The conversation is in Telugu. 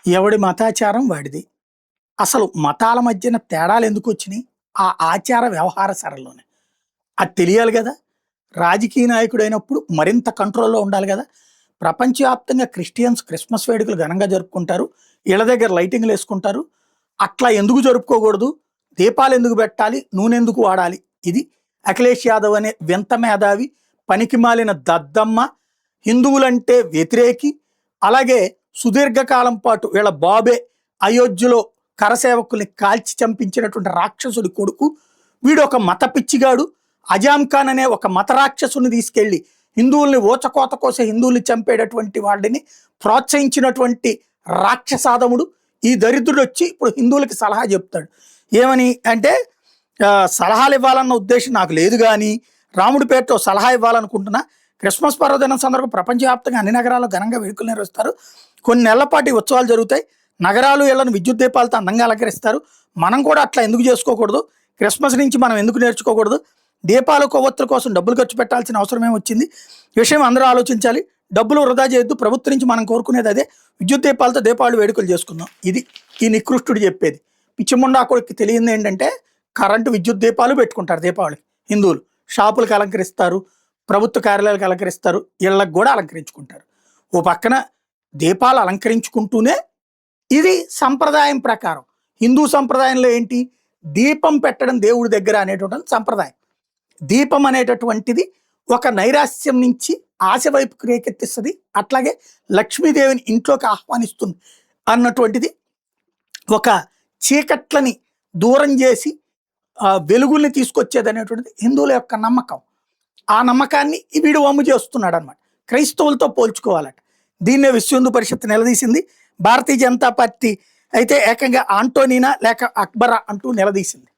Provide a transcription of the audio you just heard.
ఎవడి మతాచారం వాడిది. అసలు మతాల మధ్యన తేడాలు ఎందుకు వచ్చినాయి? ఆ ఆచార వ్యవహార సరళిలోనే. అది తెలియాలి గదా! రాజకీయ నాయకుడైనప్పుడు మరింత కంట్రోల్‌లో ఉండాలి గదా! ప్రపంచవ్యాప్తంగా క్రిస్టియన్స్ క్రిస్మస్ వేడుకలు ఘనంగా జరుపుకుంటారు. ఇళ్ళ దగ్గర లైటింగులేసుకుంటారు. అట్లా ఎందుకు జరుపుకోకూడదు? దీపాలెందుకు పెట్టాలి? నూనెందుకు వాడాలి? ఇది అఖిలేష్ యాదవ్ అనే వింత మేధావి, పనికిమాలిన దద్దమ్మ, హిందువులంటే వ్యతిరేకి, అలాగే సుదీర్ఘకాలం పాటు వీళ్ళ బాబే అయోధ్యలో కరసేవకుల్ని కాల్చి చంపించినటువంటి రాక్షసుడి కొడుకు. వీడొక మత పిచ్చిగాడు. అజాం ఖాన్ అనే ఒక మత రాక్షసుని తీసుకెళ్ళి హిందువుల్ని ఊచకోత కోసే హిందువుల్ని చంపేటటువంటి వాడిని ప్రోత్సహించినటువంటి రాక్షసాదముడు. ఈ దరిద్రుడు వచ్చి ఇప్పుడు హిందువులకి సలహా చెప్తాడు. ఏమని అంటే సలహాలు ఇవ్వాలన్న ఉద్దేశం నాకు లేదు, కానీ రాముడి పేరుతో సలహా ఇవ్వాలనుకుంటున్నా. క్రిస్మస్ పర్వదినం సందర్భంగా ప్రపంచవ్యాప్తంగా అన్ని నగరాల్లో ఘనంగా వేడుకలు నిర్వహిస్తారు. కొన్ని నెలల పాటు ఈ ఉత్సవాలు జరుగుతాయి. నగరాలు ఇళ్లను విద్యుత్ దీపాలతో అందంగా అలంకరిస్తారు. మనం కూడా అట్లా ఎందుకు చేసుకోకూడదు? క్రిస్మస్ నుంచి మనం ఎందుకు నేర్చుకోకూడదు? దీపాలు కొవ్వొత్తుల కోసం డబ్బులు ఖర్చు పెట్టాల్సిన అవసరం ఏమొచ్చింది? ఈ విషయం అందరూ ఆలోచించాలి. డబ్బులు వృధా చేయొద్దు. ప్రభుత్వం నుంచి మనం కోరుకునేది అదే. విద్యుత్ దీపాలతో దీపావళి వేడుకలు చేసుకుందాం. ఇది ఈ నికృష్టుడు చెప్పేది. పిచ్చిముండా కొడుకు తెలియంది ఏంటంటే కరెంటు విద్యుత్ దీపాలు పెట్టుకుంటారు దీపావళికి హిందువులు. షాపులకు అలంకరిస్తారు, ప్రభుత్వ కార్యాలయాలకు అలంకరిస్తారు, ఇళ్లకు కూడా అలంకరించుకుంటారు. ఓ పక్కన దీపాలు అలంకరించుకుంటూనే ఇది సంప్రదాయం ప్రకారం. హిందూ సంప్రదాయంలో ఏంటి? దీపం పెట్టడం దేవుడి దగ్గర అనేటువంటి సంప్రదాయం. దీపం అనేటటువంటిది ఒక నైరాశ్యం నుంచి ఆశ వైపుకు రేకెత్తిస్తుంది. అట్లాగే లక్ష్మీదేవిని ఇంట్లోకి ఆహ్వానిస్తుంది అన్నటువంటిది. ఒక చీకట్లని దూరం చేసి వెలుగుల్ని తీసుకొచ్చేది అనేటువంటిది హిందువుల యొక్క నమ్మకం. ఆ నమ్మకాన్ని వీడు వమ్ము చేస్తున్నాడు అనమాట. క్రైస్తవులతో పోల్చుకోవాలట. దీన్నే విశ్వ హిందూ పరిషత్ నిలదీసింది. భారతీయ జనతా పార్టీ అయితే ఏకంగా ఆంటోనీనా లేక అక్బరా అంటూ నిలదీసింది.